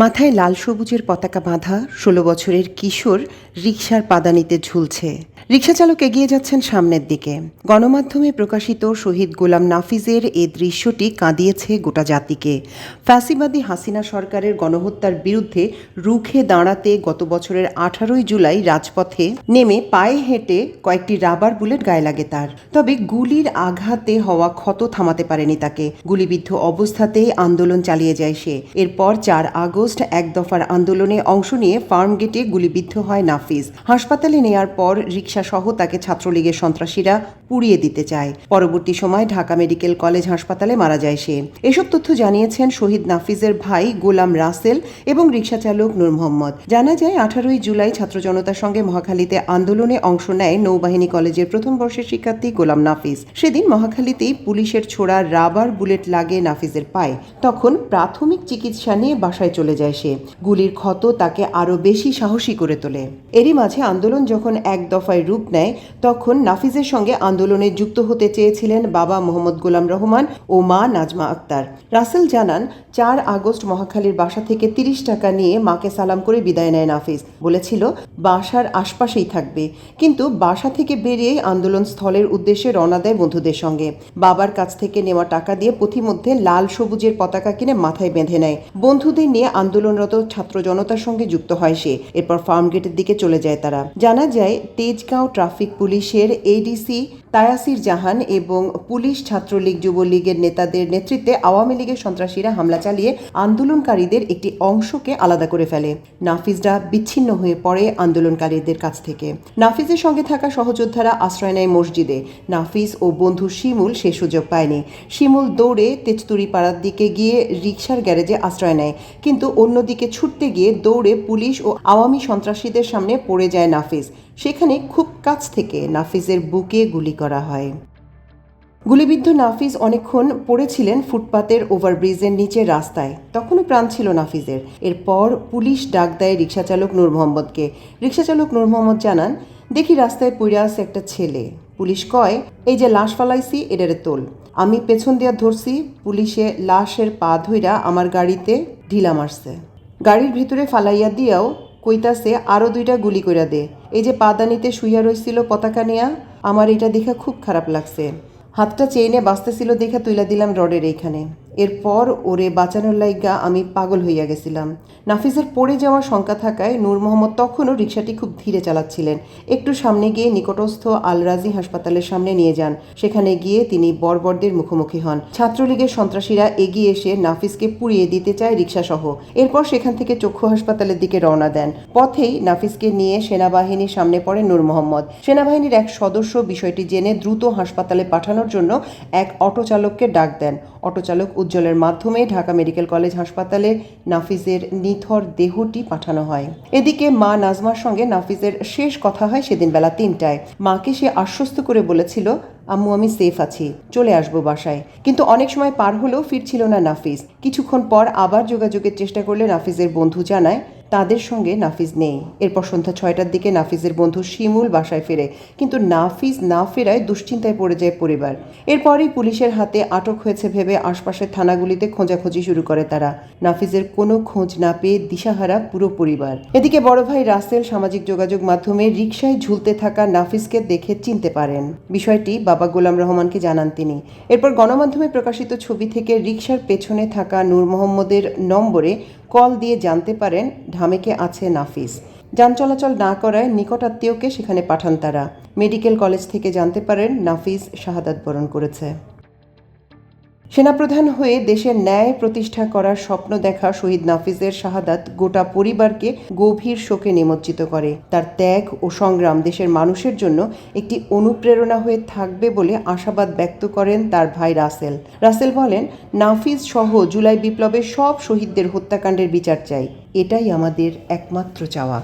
মাথায় লাল সবুজের পতাকা বাঁধা ১৬ বছরের কিশোর রিকশার পাদানিতে ঝুলছে। রিকশাচালক এগিয়ে যাচ্ছেন সামনের দিকে। গণমাধ্যমে প্রকাশিত শহীদ গোলাম নাফিজের এ দৃশ্যটি কাঁদিয়েছে গোটা জাতিকে। ফ্যাসিবাদী হাসিনা সরকারের গণহত্যার বিরুদ্ধে রুখে দাঁড়াতে গত বছরের ১৮ই জুলাই রাজপথে নেমে পায়ে হেঁটে কয়েকটি রাবার বুলেট গায়ে লাগে তার। তবে গুলির আঘাতে হওয়া ক্ষত থামাতে পারেনি তাকে। গুলিবিদ্ধ অবস্থাতেই আন্দোলন চালিয়ে যায় সে। এরপর ৪ আগস্ট এক দফার আন্দোলনে অংশ নিয়ে ফার্মগেটে গুলিবিদ্ধ হয় নাফিজ। হাসপাতালে নেয়ার পর রিকশাসহ তাকে ছাত্রলীগের সন্ত্রাসীরা পুড়িয়ে দিতে চায়। পরবর্তী সময় ঢাকা মেডিকেল কলেজ হাসপাতালে মারা যায় সে। এসব তথ্য জানিয়েছেন শহীদ নাফিজের ভাই গোলাম রাসেল এবং রিকশাচালক নূর মোহাম্মদ। জানা যায় ১৮ই জুলাই ছাত্র জনতার সঙ্গে মহাখালীতে আন্দোলনে অংশ নেয় নৌবাহিনী কলেজের প্রথম বর্ষের শিক্ষার্থী গোলাম নাফিজ। সেদিন মহাখালীতেই পুলিশের ছোড়া রাবার বুলেট লাগে নাফিজের পায়ে। তখন প্রাথমিক চিকিৎসা নিয়ে বাসায় চলে যায় সে। গুলির ক্ষত তাকে আরও বেশি সাহসী করে তোলে। এরই মাঝে আন্দোলন যখন এক দফায় রূপ নেয়, তখন নাফিজের সঙ্গে আন্দোলনে যুক্ত হতে চেয়েছিলেন বাবা মোহাম্মদ গোলাম রহমান ও মা নাজমা আক্তার। রাসেল জানান, ৪ আগস্ট মহাখালীর বাসা থেকে ৩০ টাকা নিয়ে মাকে সালাম করে বিদায় নেয় নাফিজ। বলেছিল বাসার আশপাশেই থাকবে, কিন্তু বাসা থেকে বেরিয়েই আন্দোলন স্থলের উদ্দেশ্যে রওনা দেয় বন্ধুদের সঙ্গে। বাবার কাছ থেকে নেওয়া টাকা দিয়ে পথিমধ্যে লাল সবুজের পতাকা কিনে মাথায় বেঁধে নেয়। বন্ধুদের নিয়ে আন্দোলনরত ছাত্র জনতার সঙ্গে যুক্ত হয় সে। এরপর ফার্মগেটের দিকে চলে যায় তারা। জানা যায়, তেজগাঁও ট্রাফিক পুলিশের এডিসি তায়াসির জাহান এবং পুলিশ ছাত্রলীগ যুবলীগের নেতাদের নেতৃত্বে আওয়ামী লীগের সন্ত্রাসীরা হামলা চালিয়ে আন্দোলনকারীদের একটি অংশকে আলাদা করে ফেলে। নাফিজরা বিচ্ছিন্ন হয়ে পড়ে আন্দোলনকারীদের কাছ থেকে। নাফিজের সঙ্গে থাকা সহযোদ্ধারা আশ্রয় নেয় মসজিদে। নাফিজ ও বন্ধু শিমুল সে সুযোগ পায়নি। শিমুল দৌড়ে তেজতুরি পাড়ার দিকে গিয়ে রিকশার গ্যারেজে আশ্রয় নেয়, কিন্তু অন্যদিকে ছুটতে গিয়ে দৌড়ে পুলিশ ও আওয়ামী সন্ত্রাসীদের সামনে পড়ে যায় নাফিজ। সেখানে খুব কাছ থেকে নাফিজের বুকে গুলি করা হয়। গুলিবিদ্ধ নাফিজ অনেকক্ষণ পড়েছিলেন ফুটপাতের ওভারব্রিজের নিচে রাস্তায়। তখনও প্রাণ ছিল নাফিজের। এরপর পুলিশ ডাক দেয় রিকশাচালক নূর মোহাম্মদকে। রিকশাচালক নূর মোহাম্মদ জানান, দেখি রাস্তায় পইড়া আছে একটা ছেলে। পুলিশ কয়, এই যে লাশ ফালাইছি এটারে তোল। আমি পেছন দিয়া ধরছি, পুলিশে লাশের পা ধইরা আমার গাড়িতে ঢিলা মারছে। গাড়ির ভিতরে ফালাইয়া দিয়াও কইতাছে আরও 2টা গুলি কইরা দে। এই যে পাদানিতে শুইয়া রইছিল পতাকা নিয়া, আমার এটা দেখা খুব খারাপ লাগছে। হাতটা চেইনে বাঁচতেছিল দেখা তুইলা দিলাম রডের এইখানে। এরপর ওরে বাঁচানোর লাইগা আমি পাগল হইয়া গেছিলাম। নাফিজের পড়ে যাওয়ার শঙ্কা থাকায় নূর মোহাম্মদ তখনও রিকশাটি খুব ধীরে চালাচ্ছিলেন। একটু সামনে গিয়ে নিকটস্থ আল-রাজি হাসপাতালের সামনে নিয়ে যান। সেখানে গিয়ে তিনি বর্বরদের মুখোমুখি হন। ছাত্রলীগের সন্ত্রাসীরা এগিয়ে এসে নাফিজকে পুড়িয়ে দিতে চায় রিকশাসহ। এরপর সেখান থেকে চক্ষু হাসপাতালের দিকে রওনা দেন। পথেই নাফিজকে নিয়ে সেনাবাহিনীর সামনে পড়ে নূর মোহাম্মদ। সেনাবাহিনীর এক সদস্য বিষয়টি জেনে দ্রুত হাসপাতালে পাঠানোর জন্য এক অটো চালককে ডাক দেন। অটো চালক উজ্জ্বলের মাধ্যমে ঢাকা মেডিকেল কলেজ হাসপাতালে নাফিজের নিথর দেহটি পাঠানো হয়। এদিকে মা নাজমার সঙ্গে নাফিজের শেষ কথা হয় সেদিন বেলা 3টায়। মাকে সে আশ্বস্ত করে বলেছিল, আম্মু আমি সেফ আছি, চলে আসবো বাসায়। কিন্তু অনেক সময় পার হলেও ফিরছিল না নাফিজ। কিছুক্ষণ পর আবার যোগাযোগের চেষ্টা করলে নাফিজের বন্ধু জানায় তাদের সঙ্গে নাফিজ নেই। এরপর সন্ধ্যা 6টার দিকে নাফিজের বন্ধু শিমুল বাসায় ফেরে, কিন্তু নাফিজ না ফেরায় দুশ্চিন্তায় পড়ে যায় পরিবার। এরপরই পুলিশের হাতে আটক হয়েছে ভেবে আশপাশের থানাগুলিতে খোঁজাখুঁজি শুরু করে তারা। নাফিজের কোনো খোঁজ না পেয়ে দিশাহারা পুরো পরিবার। এদিকে বড় ভাই রাসেল সামাজিক যোগাযোগ মাধ্যমে রিকশায় ঝুলতে থাকা নাফিজকে দেখে চিনতে পারেন। বিষয়টি বাবা গোলাম রহমানকে জানান তিনি। এরপর গণমাধ্যমে প্রকাশিত ছবি থেকে রিকশার পেছনে থাকা নূর মোহাম্মদের নম্বরে কল দিয়ে জানতে পারেন ঢামেকে আছে নাফিজ। যান চলাচল না করায় নিকটাত্মীয়কে সেখানে পাঠান তারা। মেডিকেল কলেজ থেকে জানতে পারেন নাফিজ শাহাদাত বরণ করেছে। সেনাপ্রধান হয়ে দেশের ন্যায় প্রতিষ্ঠা করার স্বপ্ন দেখা শহীদ নাফিজের শাহাদাত গোটা পরিবারকে গভীর শোকে নিমজ্জিত করে। তার ত্যাগ ও সংগ্রাম দেশের মানুষের জন্য একটি অনুপ্রেরণা হয়ে থাকবে বলে আশাবাদ ব্যক্ত করেন তার ভাই রাসেল। রাসেল বলেন, নাফিজ সহ জুলাই বিপ্লবের সব শহীদদের হত্যাকাণ্ডের বিচার চাই, এটাই আমাদের একমাত্র চাওয়া।